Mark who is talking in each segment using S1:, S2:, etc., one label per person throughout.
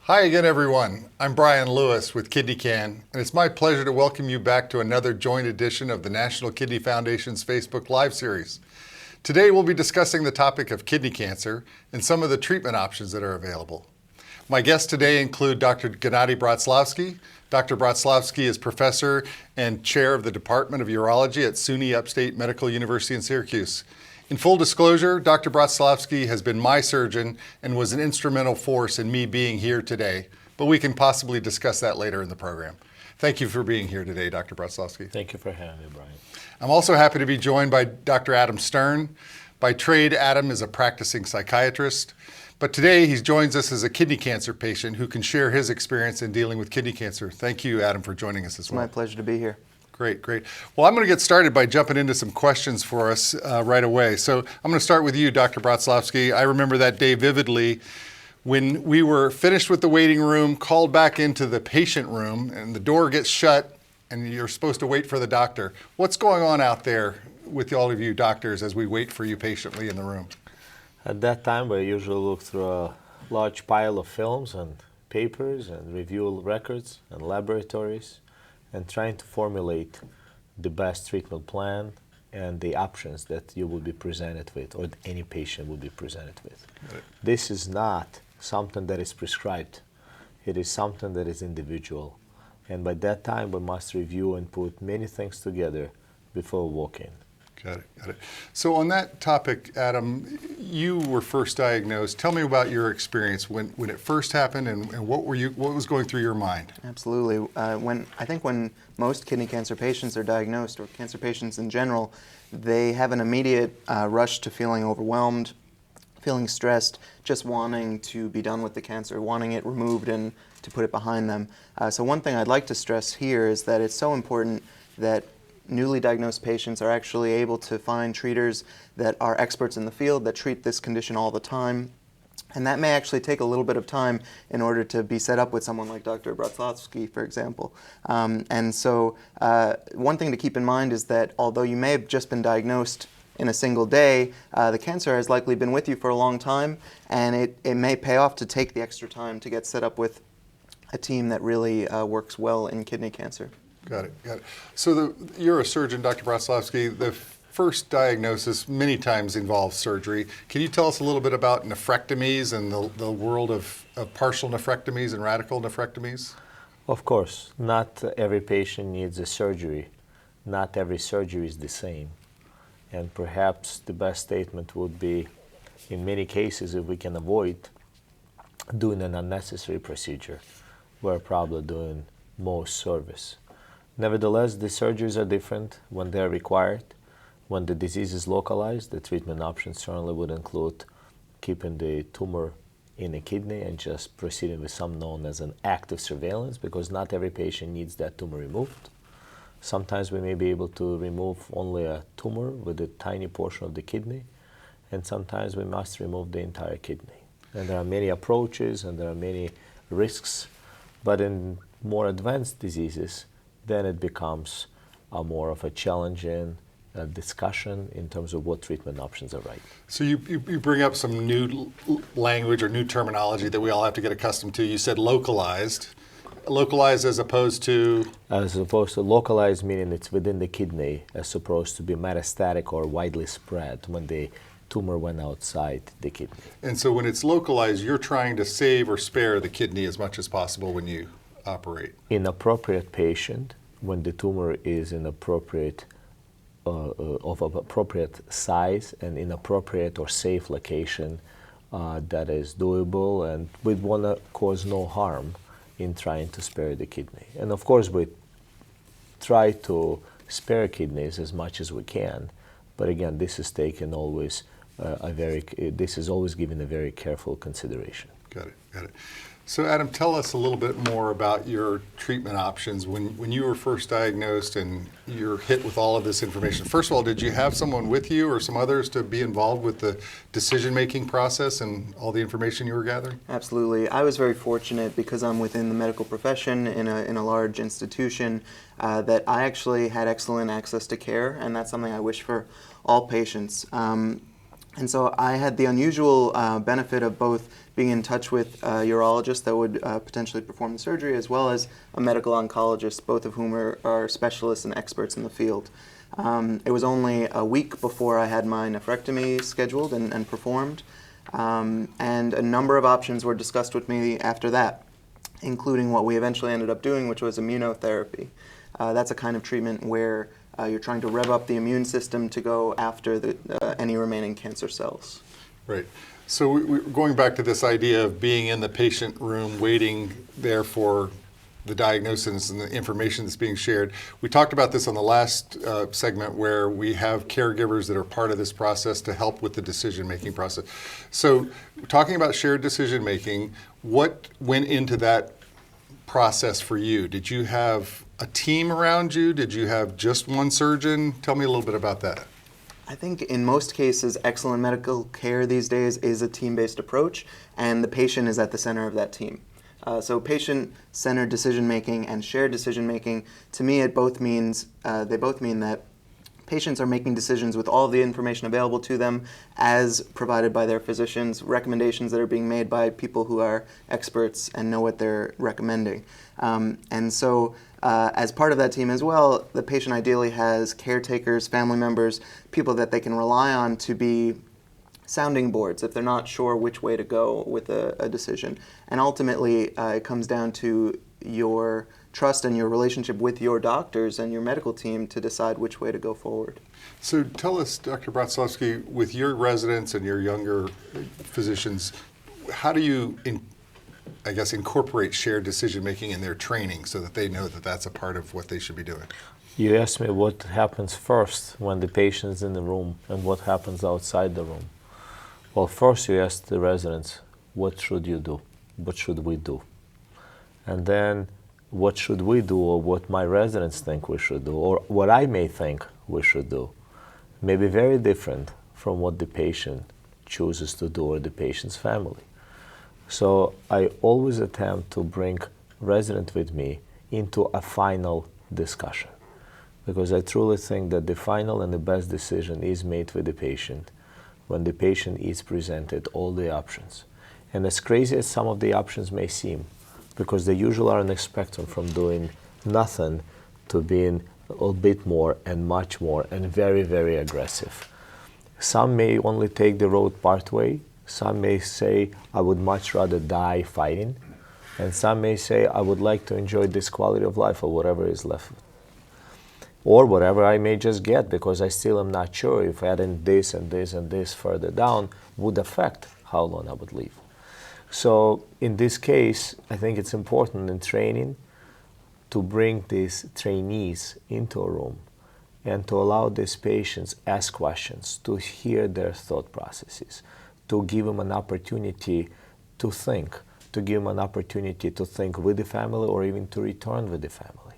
S1: Hi again, everyone. I'm Brian Lewis with KidneyCan, and it's my pleasure to welcome you back to another joint edition of the National Kidney Foundation's Facebook Live series. Today, we'll be discussing the topic of kidney cancer and some of the treatment options that are available. My guests today include Dr. Gennady Brotslawski. Dr. Brotslawski is professor and chair of the Department of Urology at SUNY Upstate Medical University in Syracuse. In full disclosure, Dr. Brotslawski has been my surgeon and was an instrumental force in me being here today, but we can possibly discuss that later in the program. Thank you for being here today, Dr. Brotslawski.
S2: Thank you for having me, Brian.
S1: I'm also happy to be joined by Dr. Adam Stern. By trade, Adam is a practicing psychiatrist, but today he joins us as a kidney cancer patient who can share his experience in dealing with kidney cancer. Thank you, Adam, for joining us as well.
S3: It's my pleasure to be here.
S1: Great, great. Well, I'm going to get started by jumping into some questions for us right away. So I'm going to start with you, Dr. Brotslawski. I remember that day vividly when we were finished with the waiting room, called back into the patient room, and the door gets shut, and you're supposed to wait for the doctor. What's going on out there with all of you doctors as we wait for you patiently in the room?
S2: At that time, we usually look through a large pile of films and papers and review records and laboratories, and trying to formulate the best treatment plan and the options that you will be presented with, or any patient will be presented with.
S1: Right.
S2: This is not something that is prescribed. It is something that is individual. And by that time, we must review and put many things together before we walk in.
S1: Got it, got it. So on that topic, Adam, you were first diagnosed. Tell me about your experience when it first happened, and what was going through your mind?
S3: Absolutely. When most kidney cancer patients are diagnosed, or cancer patients in general, they have an immediate rush to feeling overwhelmed, feeling stressed, just wanting to be done with the cancer, wanting it removed and to put it behind them. So one thing I'd like to stress here is that it's so important that newly diagnosed patients are actually able to find treaters that are experts in the field that treat this condition all the time. And that may actually take a little bit of time in order to be set up with someone like Dr. Brotslawski, for example. And so one thing to keep in mind is that although you may have just been diagnosed in a single day, the cancer has likely been with you for a long time, and it may pay off to take the extra time to get set up with a team that really works well in kidney cancer.
S1: Got it, got it. So you're a surgeon, Dr. Brotslawski. The first diagnosis many times involves surgery. Can you tell us a little bit about nephrectomies and the world of partial nephrectomies and radical nephrectomies?
S2: Of course, not every patient needs a surgery. Not every surgery is the same. And perhaps the best statement would be, in many cases, if we can avoid doing an unnecessary procedure, we're probably doing most service. Nevertheless, the surgeries are different when they're required. When the disease is localized, the treatment options certainly would include keeping the tumor in the kidney and just proceeding with some known as an active surveillance, because not every patient needs that tumor removed. Sometimes we may be able to remove only a tumor with a tiny portion of the kidney, and sometimes we must remove the entire kidney. And there are many approaches and there are many risks, but in more advanced diseases, then it becomes more of a challenging discussion in terms of what treatment options are right.
S1: So you bring up some new language or new terminology that we all have to get accustomed to. You said localized. Localized as opposed to?
S2: As opposed to localized, meaning it's within the kidney, as opposed to be metastatic or widely spread when the tumor went outside the kidney.
S1: And so when it's localized, you're trying to save or spare the kidney as much as possible when you operate.
S2: In appropriate patient, when the tumor is in appropriate of appropriate size and in appropriate or safe location, that is doable, and we want to cause no harm in trying to spare the kidney. And of course, we try to spare kidneys as much as we can, but again, this is taken always this is always given a very careful consideration.
S1: Got it, got it. So Adam, tell us a little bit more about your treatment options. When you were first diagnosed and you're hit with all of this information, first of all, did you have someone with you or some others to be involved with the decision-making process and all the information you were gathering?
S3: Absolutely. I was very fortunate because I'm within the medical profession in a large institution that I actually had excellent access to care, and that's something I wish for all patients. And so I had the unusual benefit of both being in touch with a urologist that would potentially perform the surgery, as well as a medical oncologist, both of whom are specialists and experts in the field. It was only a week before I had my nephrectomy scheduled and performed, and a number of options were discussed with me after that, including what we eventually ended up doing, which was immunotherapy. That's a kind of treatment where you're trying to rev up the immune system to go after any remaining cancer cells.
S1: Right. So we're going back to this idea of being in the patient room, waiting there for the diagnosis and the information that's being shared. We talked about this on the last segment, where we have caregivers that are part of this process to help with the decision-making process. So talking about shared decision-making, what went into that process for you? Did you have a team around you? Did you have just one surgeon? Tell me a little bit about that.
S3: I think in most cases, excellent medical care these days is a team-based approach, and the patient is at the center of that team. So patient-centered decision-making and shared decision-making, to me, they both mean that patients are making decisions with all of the information available to them as provided by their physicians, recommendations that are being made by people who are experts and know what they're recommending. And so as part of that team as well, the patient ideally has caretakers, family members, people that they can rely on to be sounding boards if they're not sure which way to go with a decision. And ultimately, it comes down to your trust and your relationship with your doctors and your medical team to decide which way to go forward.
S1: So tell us, Dr. Brotslawski, with your residents and your younger physicians, how do you, incorporate shared decision-making in their training so that they know that that's a part of what they should be doing?
S2: You asked me what happens first when the patient's in the room and what happens outside the room. Well, first you ask the residents, what should you do? What should we do? And then, what should we do, or what my residents think we should do, or what I may think we should do, may be very different from what the patient chooses to do or the patient's family. So I always attempt to bring resident with me into a final discussion, because I truly think that the final and the best decision is made with the patient when the patient is presented all the options. And as crazy as some of the options may seem, because they usually are on a spectrum from doing nothing to being a little bit more and much more and very, very aggressive. Some may only take the road part way. Some may say, I would much rather die fighting. And some may say, I would like to enjoy this quality of life or whatever is left. Or whatever I may just get, because I still am not sure if adding this and this and this further down would affect how long I would live. So in this case, I think it's important in training to bring these trainees into a room and to allow these patients ask questions, to hear their thought processes, to give them an opportunity to think, to give them an opportunity to think with the family or even to return with the family.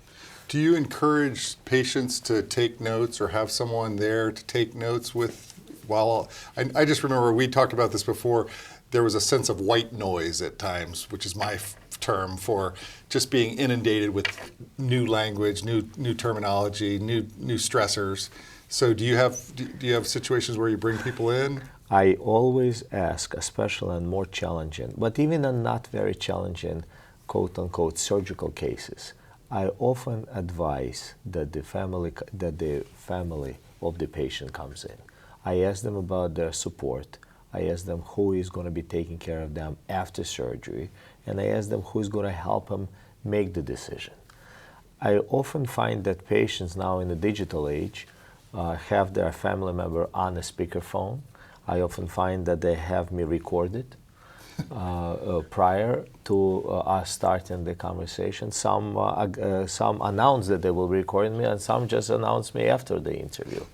S1: Do you encourage patients to take notes or have someone there to take notes with? I just remember we talked about this before. There was a sense of white noise at times, which is my term for just being inundated with new language, new terminology, new stressors. So do you have situations where you bring people in?
S2: I always ask, especially on more challenging, but even on not very challenging, quote-unquote, surgical cases, I often advise that the family of the patient comes in. I ask them about their support. I ask them who is going to be taking care of them after surgery, and I ask them who is going to help them make the decision. I often find that patients now in the digital age have their family member on a speakerphone. I often find that they have me recorded prior to us starting the conversation. Some announce that they will record me, and some just announce me after the interview.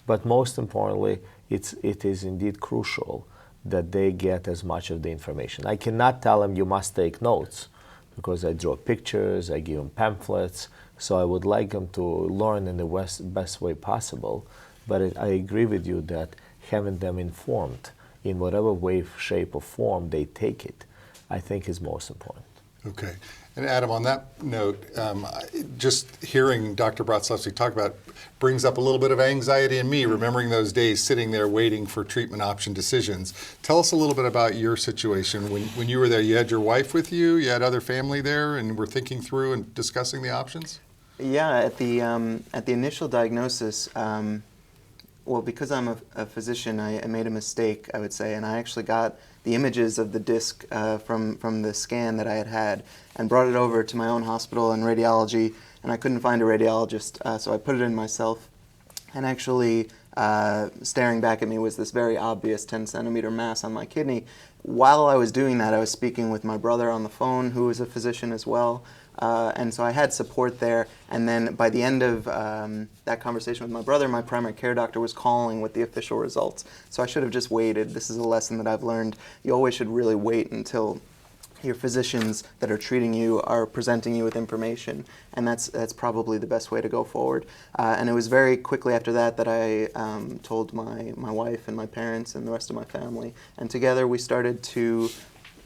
S2: But most importantly, it is indeed crucial that they get as much of the information. I cannot tell them you must take notes, because I draw pictures, I give them pamphlets, so I would like them to learn in the best way possible. But I agree with you that having them informed in whatever way, shape, or form they take it, I think is most important.
S1: Okay. And Adam, on that note, just hearing Dr. Bratslawski talk about it brings up a little bit of anxiety in me, remembering those days sitting there waiting for treatment option decisions. Tell us a little bit about your situation. When you were there, you had your wife with you, you had other family there, and were thinking through and discussing the options?
S3: Yeah, at the initial diagnosis, well, because I'm a physician, I made a mistake, I would say, and I actually got the images of the disc from the scan that I had and brought it over to my own hospital in radiology, and I couldn't find a radiologist, so I put it in myself. And actually, staring back at me was this very obvious 10-centimeter mass on my kidney. While I was doing that, I was speaking with my brother on the phone, who was a physician as well. And so I had support there, and then by the end of that conversation with my brother, my primary care doctor was calling with the official results. So I should have just waited. This is a lesson that I've learned. You always should really wait until your physicians that are treating you are presenting you with information, and that's probably the best way to go forward. And it was very quickly after that that I told my wife and my parents and the rest of my family, and together we started to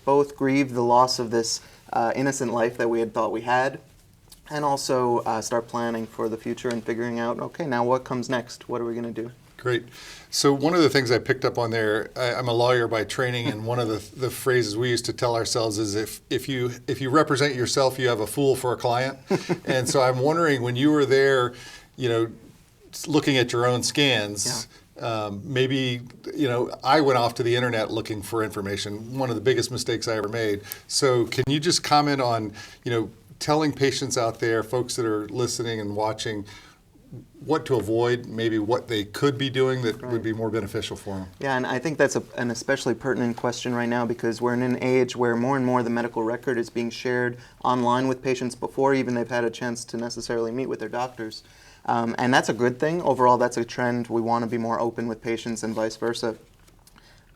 S3: both grieve the loss of this innocent life that we had thought we had, and also start planning for the future and figuring out, okay, now what comes next? What are we going to do?
S1: Great. So one of the things I picked up on there, I'm a lawyer by training, and one of the phrases we used to tell ourselves is if you represent yourself, you have a fool for a client. And so I'm wondering, when you were there, looking at your own scans, maybe, I went off to the internet looking for information, one of the biggest mistakes I ever made. So can you just comment on, telling patients out there, folks that are listening and watching, what to avoid, maybe what they could be doing that would be more beneficial for them?
S3: Yeah, and I think that's an especially pertinent question right now, because we're in an age where more and more the medical record is being shared online with patients before even they've had a chance to necessarily meet with their doctors. And that's a good thing. Overall, that's a trend. We want to be more open with patients and vice versa.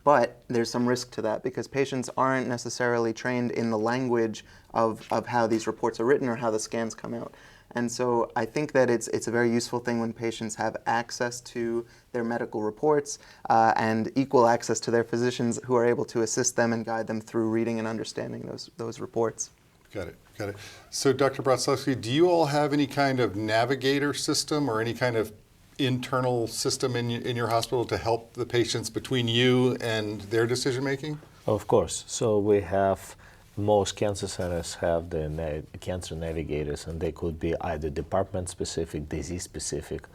S3: But there's some risk to that, because patients aren't necessarily trained in the language of how these reports are written or how the scans come out. And so I think that it's a very useful thing when patients have access to their medical reports and equal access to their physicians who are able to assist them and guide them through reading and understanding those reports.
S1: Got it. So Dr. Bratslawski, do you all have any kind of navigator system or any kind of internal system in your hospital to help the patients between you and their decision making?
S2: Of course. So we have, most cancer centers have the cancer navigators, and they could be either department specific, disease specific.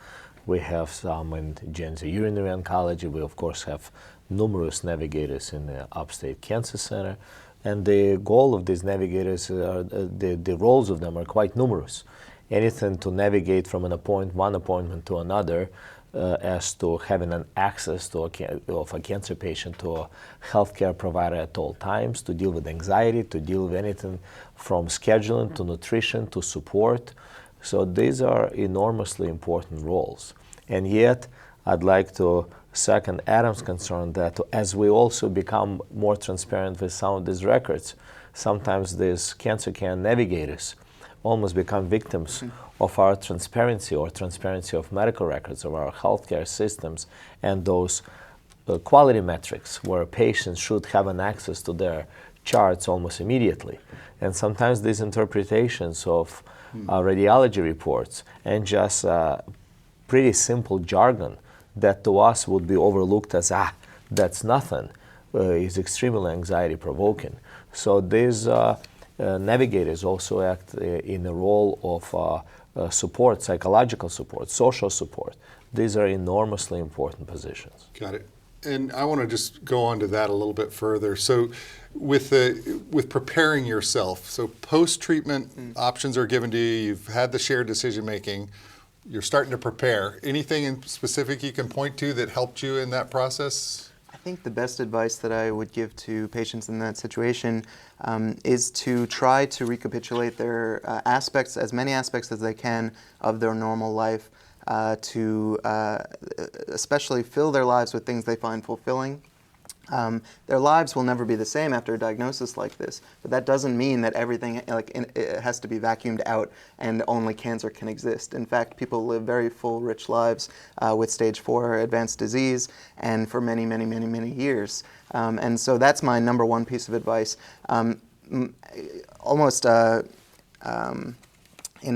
S2: We have some in genitourinary oncology. We of course have numerous navigators in the upstate cancer center. And the goal of these navigators, the roles of them are quite numerous. Anything to navigate from one appointment to another, as to having an access to of a cancer patient to a healthcare provider at all times, to deal with anxiety, to deal with anything from scheduling to nutrition to support. So these are enormously important roles. And yet, I'd like to second Adam's concern that as we also become more transparent with some of these records, sometimes these cancer care navigators almost become victims of our transparency or transparency of medical records, of our healthcare systems, and those quality metrics where patients should have an access to their charts almost immediately. And sometimes these interpretations of radiology reports and just pretty simple jargon that to us would be overlooked as, that's nothing, is extremely anxiety provoking. So these navigators also act in the role of support, psychological support, social support. These are enormously important positions.
S1: Got it. And I want to just go on to that a little bit further. So with preparing yourself, so post-treatment options are given to you, you've had the shared decision making, you're starting to prepare. Anything in specific you can point to that helped you in that process?
S3: I think the best advice that I would give to patients in that situation is to try to recapitulate their aspects, as many aspects as they can of their normal life, to especially fill their lives with things they find fulfilling. Their lives will never be the same after a diagnosis like this, but that doesn't mean that everything it has to be vacuumed out and only cancer can exist. In fact, people live very full, rich lives with stage 4 advanced disease, and for many, many, many, many years. And so that's my number one piece of advice. almost in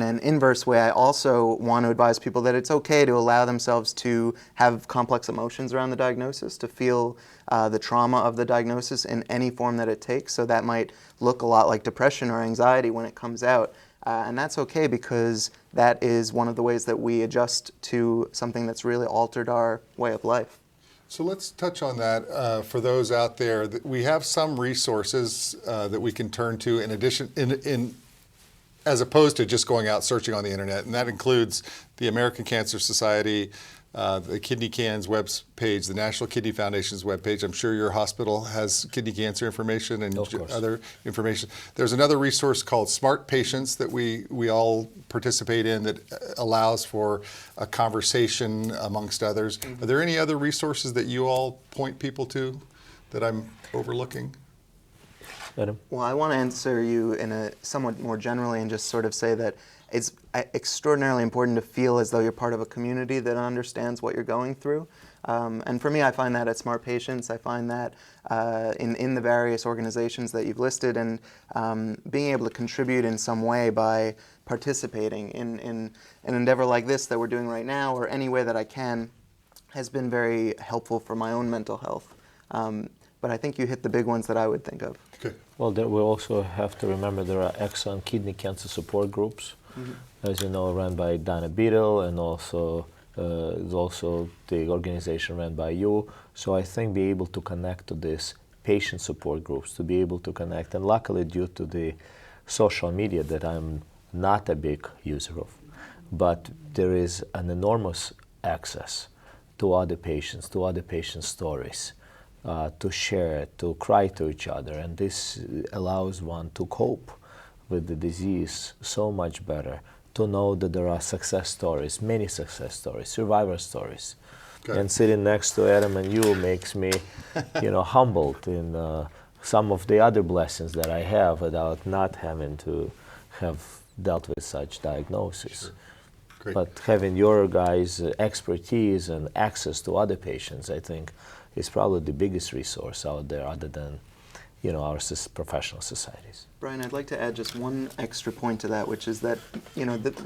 S3: an inverse way, I also want to advise people that it's okay to allow themselves to have complex emotions around the diagnosis, to feel the trauma of the diagnosis in any form that it takes. So that might look a lot like depression or anxiety when it comes out. And that's okay, because that is one of the ways that we adjust to something that's really altered our way of life.
S1: So let's touch on that for those out there. We have some resources that we can turn to in addition, as opposed to just going out searching on the internet, and that includes the American Cancer Society, the Kidney Can's web page, the National Kidney Foundation's web page. I'm sure your hospital has kidney cancer information and other information. There's another resource called Smart Patients that we all participate in that allows for a conversation amongst others. Are there any other resources that you all point people to that I'm overlooking?
S2: Adam?
S3: Well, I want to answer you in a somewhat more generally and just sort of say that it's extraordinarily important to feel as though you're part of a community that understands what you're going through. And for me, I find that at Smart Patients. I find that in the various organizations that you've listed, and being able to contribute in some way by participating in an endeavor like this that we're doing right now, or any way that I can, has been very helpful for my own mental health. But I think you hit the big ones that I would think of.
S1: Okay.
S2: Well, we also have to remember there are excellent kidney cancer support groups, as you know, run by Dana Beadle, and also is also the organization run by you. So I think be able to connect to these patient support groups, to be able to connect, and luckily due to the social media that I'm not a big user of, but there is an enormous access to other patients, to other patients' stories. To share, to cry to each other, and this allows one to cope with the disease so much better, to know that there are success stories, many success stories, survivor stories. Okay. And sitting next to Adam and you makes me, humbled in some of the other blessings that I have without not having to have dealt with such diagnosis.
S1: Sure. Great.
S2: But having your guys' expertise and access to other patients, I think, is probably the biggest resource out there, other than, our professional societies.
S3: Brian, I'd like to add just one extra point to that, which is that,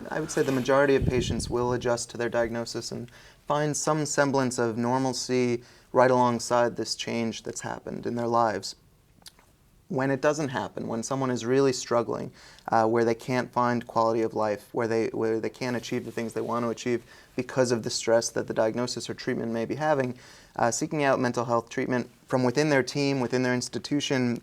S3: I would say the majority of patients will adjust to their diagnosis and find some semblance of normalcy right alongside this change that's happened in their lives. When it doesn't happen, when someone is really struggling, where they can't find quality of life, where they can't achieve the things they want to achieve because of the stress that the diagnosis or treatment may be having, seeking out mental health treatment from within their team, within their institution,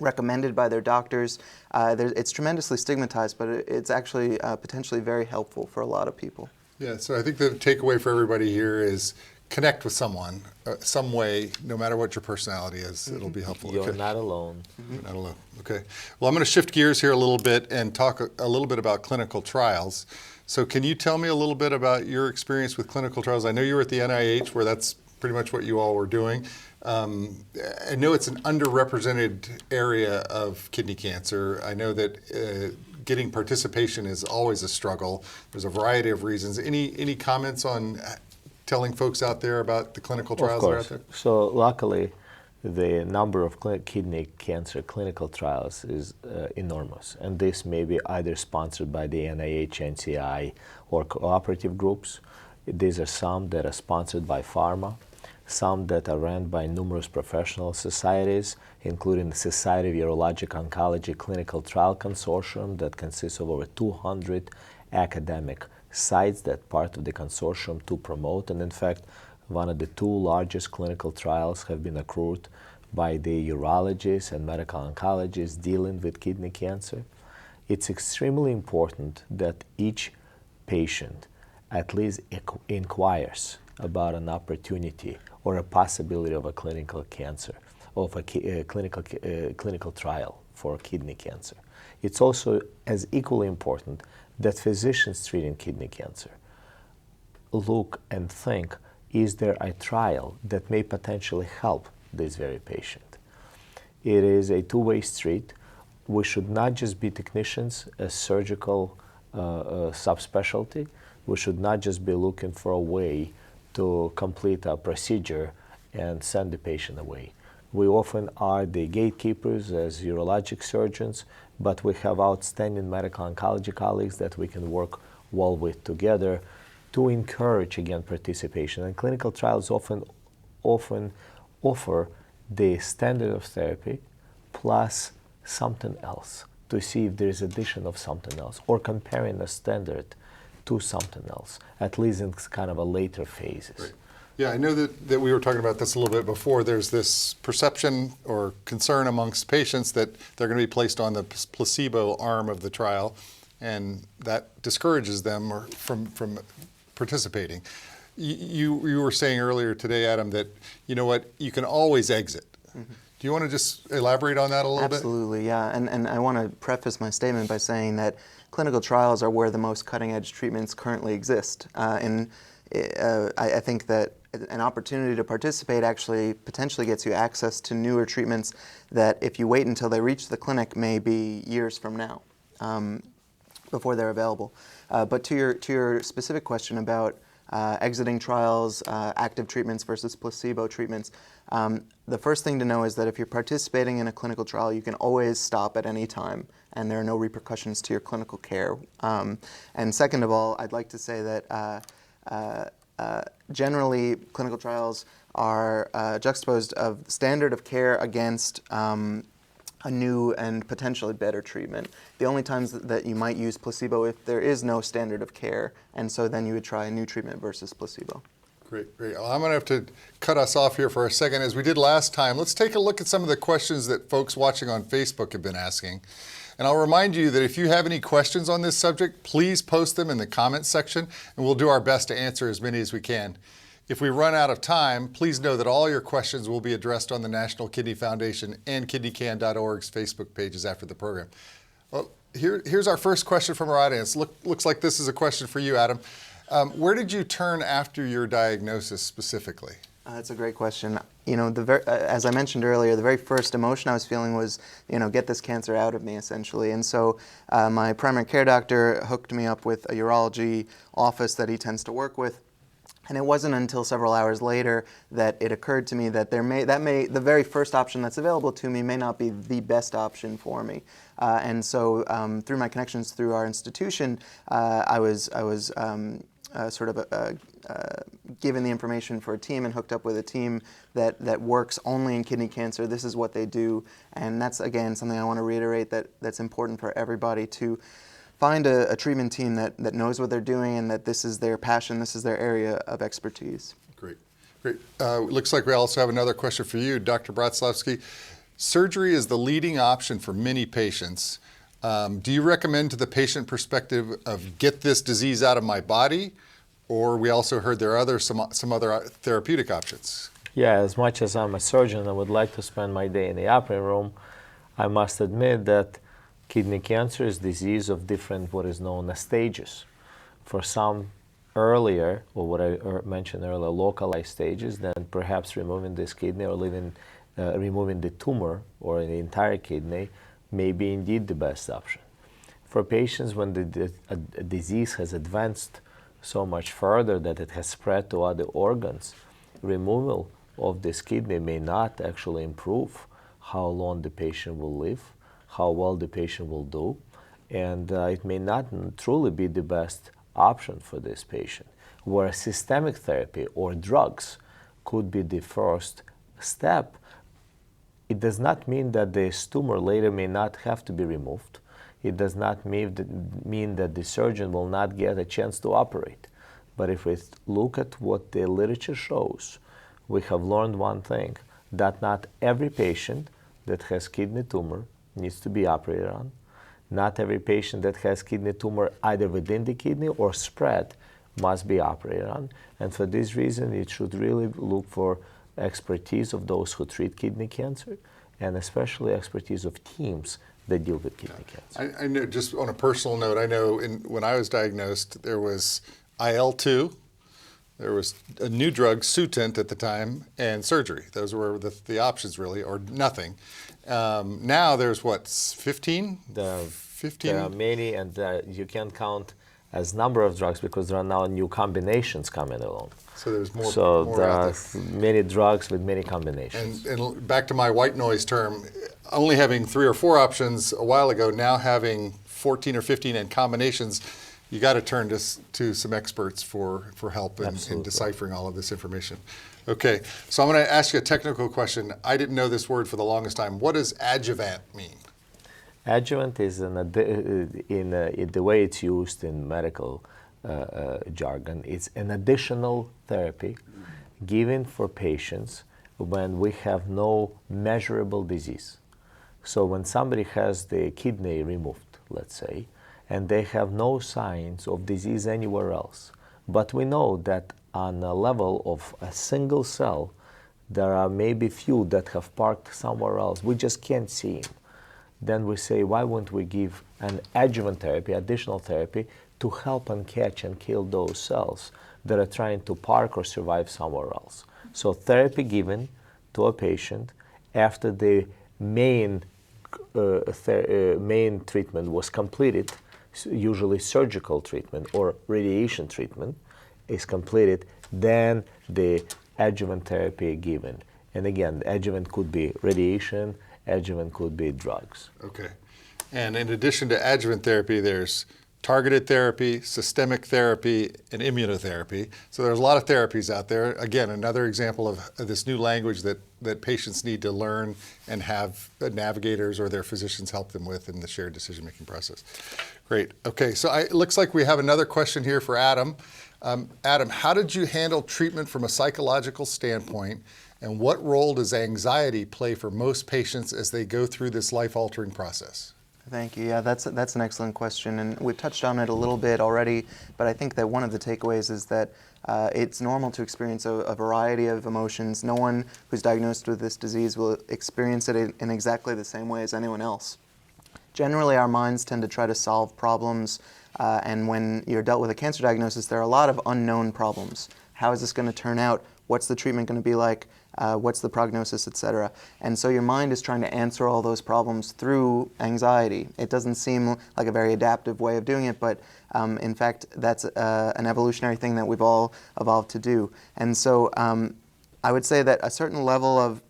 S3: recommended by their doctors, it's tremendously stigmatized, but it's actually potentially very helpful for a lot of people.
S1: Yeah, so I think the takeaway for everybody here is connect with someone, some way, no matter what your personality is. It'll be helpful.
S2: You're not alone.
S1: You're not alone. Okay. Well, I'm going to shift gears here a little bit and talk a little bit about clinical trials. So can you tell me a little bit about your experience with clinical trials? I know you were at the NIH, where that's pretty much what you all were doing. I know it's an underrepresented area of kidney cancer. I know that getting participation is always a struggle. There's a variety of reasons. Any comments on telling folks out there about the clinical trials that are out there?
S2: So luckily, the number of kidney cancer clinical trials is enormous. And this may be either sponsored by the NIH, NCI, or cooperative groups. These are some that are sponsored by pharma, some that are run by numerous professional societies, including the Society of Urologic Oncology Clinical Trial Consortium that consists of over 200 academic sites that part of the consortium to promote. And in fact, one of the two largest clinical trials have been accrued by the urologists and medical oncologists dealing with kidney cancer. It's extremely important that each patient at least inquires about an opportunity or a possibility of a clinical cancer, of a clinical trial for kidney cancer. It's also as equally important that physicians treating kidney cancer look and think, is there a trial that may potentially help this very patient? It is a two-way street. We should not just be technicians, a surgical subspecialty. We should not just be looking for a way to complete a procedure and send the patient away. We often are the gatekeepers as urologic surgeons, but we have outstanding medical oncology colleagues that we can work well with together to encourage, again, participation. And clinical trials often offer the standard of therapy plus something else to see if there is addition of something else or comparing a standard to something else, at least in kind of a later phases.
S1: Right. Yeah, I know that we were talking about this a little bit before. There's this perception or concern amongst patients that they're going to be placed on the placebo arm of the trial, and that discourages them from participating. You were saying earlier today, Adam, that you know what, you can always exit. Mm-hmm. Do you want to just elaborate on that a little bit?
S3: Absolutely, yeah. And I want to preface my statement by saying that clinical trials are where the most cutting-edge treatments currently exist. I think that an opportunity to participate actually potentially gets you access to newer treatments that if you wait until they reach the clinic may be years from now before they're available. But to your specific question about exiting trials, active treatments versus placebo treatments, the first thing to know is that if you're participating in a clinical trial, you can always stop at any time, and there are no repercussions to your clinical care. And second of all, I'd like to say that generally, clinical trials are juxtaposed of standard of care against a new and potentially better treatment. The only times that you might use placebo if there is no standard of care, and so then you would try a new treatment versus placebo.
S1: Great, great. Well, I'm going to have to cut us off here for a second. As we did last time, let's take a look at some of the questions that folks watching on Facebook have been asking. And I'll remind you that if you have any questions on this subject, please post them in the comments section, and we'll do our best to answer as many as we can. If we run out of time, please know that all your questions will be addressed on the National Kidney Foundation and KidneyCan.org's Facebook pages after the program. Well, here's our first question from our audience. Looks like this is a question for you, Adam. Where did you turn after your diagnosis specifically?
S3: That's a great question. You know, as I mentioned earlier, the very first emotion I was feeling was, get this cancer out of me, essentially. And so my primary care doctor hooked me up with a urology office that he tends to work with. And it wasn't until several hours later that it occurred to me that the very first option that's available to me may not be the best option for me. And so through my connections through our institution, I was given the information for a team and hooked up with a team that works only in kidney cancer. This is what they do, and that's again something I want to reiterate that's important for everybody to find a treatment team that knows what they're doing and that this is their passion, this is their area of expertise.
S1: Great, great. Looks like we also have another question for you, Dr. Bratslavsky. Surgery is the leading option for many patients. Do you recommend to the patient perspective of get this disease out of my body? Or we also heard there are some other therapeutic options.
S2: Yeah, as much as I'm a surgeon, I would like to spend my day in the operating room. I must admit that kidney cancer is a disease of different, what is known as stages. For some earlier, or what I mentioned earlier, localized stages, then perhaps removing this kidney or removing the tumor or the entire kidney may be indeed the best option. For patients when a disease has advanced so much further that it has spread to other organs, removal of this kidney may not actually improve how long the patient will live, how well the patient will do, and it may not truly be the best option for this patient. Where systemic therapy or drugs could be the first step, it does not mean that this tumor later may not have to be removed. It does not mean that the surgeon will not get a chance to operate. But if we look at what the literature shows, we have learned one thing, that not every patient that has kidney tumor needs to be operated on. Not every patient that has kidney tumor either within the kidney or spread must be operated on. And for this reason, it should really look for expertise of those who treat kidney cancer, and especially expertise of teams that deal with kidney cancer.
S1: I know, just on a personal note, I know when I was diagnosed, there was IL-2, there was a new drug, Sutent at the time, and surgery. Those were the options really, or nothing. Now there's what, 15? 15?
S2: There are many, and you can count as number of drugs because there are now new combinations coming along.
S1: So there's more.
S2: So
S1: more
S2: there
S1: out
S2: are
S1: there.
S2: many drugs with many combinations.
S1: And back to my white noise term, only having 3 or 4 options a while ago, now having 14 or 15 in combinations, you got to turn to some experts for help in deciphering all of this information. Okay, so I'm going to ask you a technical question. I didn't know this word for the longest time. What does adjuvant mean?
S2: Adjuvant is in the way it's used in medical jargon. It's an additional therapy given for patients when we have no measurable disease. So when somebody has the kidney removed, let's say, and they have no signs of disease anywhere else, but we know that on a level of a single cell, there are maybe few that have parked somewhere else. We just can't see them. Then we say, why wouldn't we give an adjuvant therapy, additional therapy, to help and catch and kill those cells that are trying to park or survive somewhere else? So therapy given to a patient after the main treatment was completed, usually surgical treatment or radiation treatment is completed, then the adjuvant therapy given. And again, the adjuvant could be radiation, adjuvant could be drugs.
S1: Okay. And in addition to adjuvant therapy, there's targeted therapy, systemic therapy, and immunotherapy. So there's a lot of therapies out there. Again, another example of this new language that patients need to learn and have navigators or their physicians help them with in the shared decision-making process. Great. Okay, so it looks like we have another question here for Adam. Adam, how did you handle treatment from a psychological standpoint, and what role does anxiety play for most patients as they go through this life-altering process?
S3: Thank you. Yeah, that's an excellent question, and we've touched on it a little bit already, but I think that one of the takeaways is that it's normal to experience a variety of emotions. No one who's diagnosed with this disease will experience it in exactly the same way as anyone else. Generally, our minds tend to try to solve problems, and when you're dealt with a cancer diagnosis, there are a lot of unknown problems. How is this going to turn out? What's the treatment going to be like? What's the prognosis, etc. And so your mind is trying to answer all those problems through anxiety. It doesn't seem like a very adaptive way of doing it, but in fact, that's an evolutionary thing that we've all evolved to do. And so I would say that a certain level of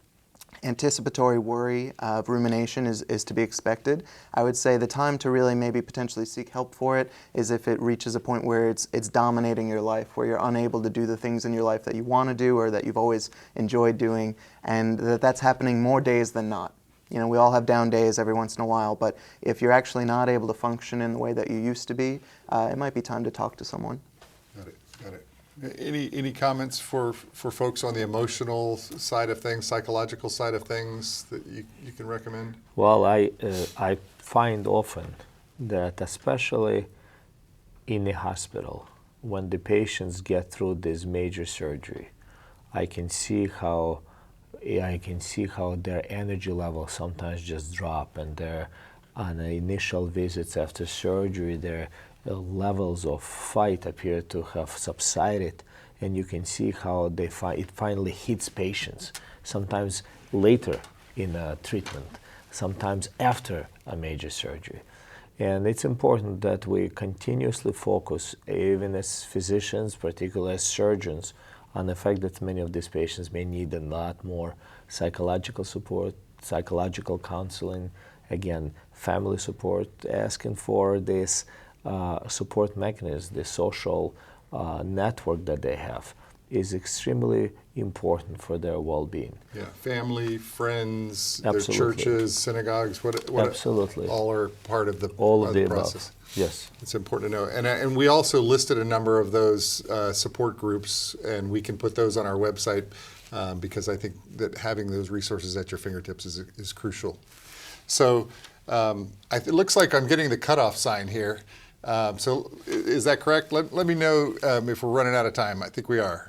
S3: anticipatory worry, of rumination is to be expected. I would say the time to really maybe potentially seek help for it is if it reaches a point where it's dominating your life, where you're unable to do the things in your life that you want to do or that you've always enjoyed doing, and that's happening more days than not. You know, we all have down days every once in a while, but if you're actually not able to function in the way that you used to be, it might be time to talk to someone.
S1: Got it. Got it. Any comments for folks on the emotional side of things, psychological side of things that you can recommend?
S2: Well, I find often that especially in the hospital, when the patients get through this major surgery, I can see how their energy levels sometimes just drop, and on the initial visits after surgery, their levels of fight appear to have subsided, and you can see how it finally hits patients, sometimes later in treatment, sometimes after a major surgery. And it's important that we continuously focus, even as physicians, particularly as surgeons, on the fact that many of these patients may need a lot more psychological support, psychological counseling, again, family support, asking for this support mechanism, the social network that they have, is extremely important for their well-being.
S1: Yeah, family, friends,
S2: Absolutely.
S1: Their churches, synagogues, what
S2: Absolutely.
S1: all are part of the process.
S2: Above. Yes.
S1: It's important to know. And we also listed a number of those support groups, and we can put those on our website because I think that having those resources at your fingertips is crucial. So it looks like I'm getting the cutoff sign here. So is that correct? Let me know if we're running out of time. I think we are.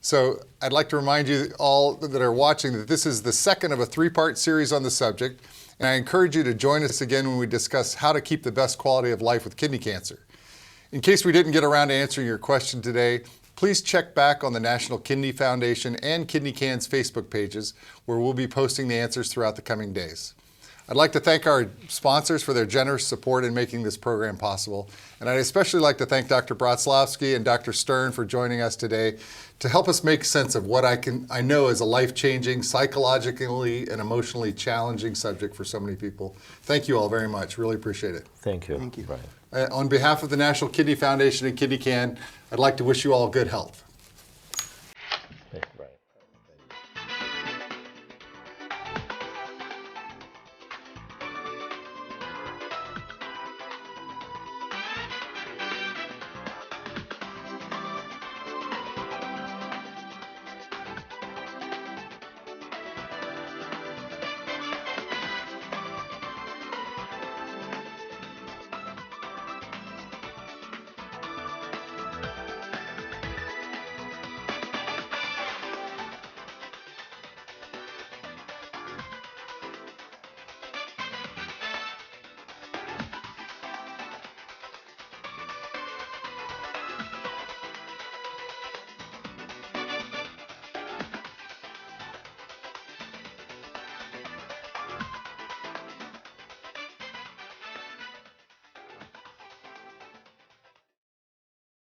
S1: So I'd like to remind you all that are watching that this is the second of a 3-part series on the subject, and I encourage you to join us again when we discuss how to keep the best quality of life with kidney cancer. In case we didn't get around to answering your question today, please check back on the National Kidney Foundation and Kidney Can's Facebook pages, where we'll be posting the answers throughout the coming days. I'd like to thank our sponsors for their generous support in making this program possible. And I'd especially like to thank Dr. Brodslavsky and Dr. Stern for joining us today to help us make sense of what I know is a life-changing, psychologically and emotionally challenging subject for so many people. Thank you all very much. Really appreciate it.
S2: Thank you.
S3: Thank you.
S2: Brian.
S1: On behalf of the National Kidney Foundation and KidneyCan, I'd like to wish you all good health.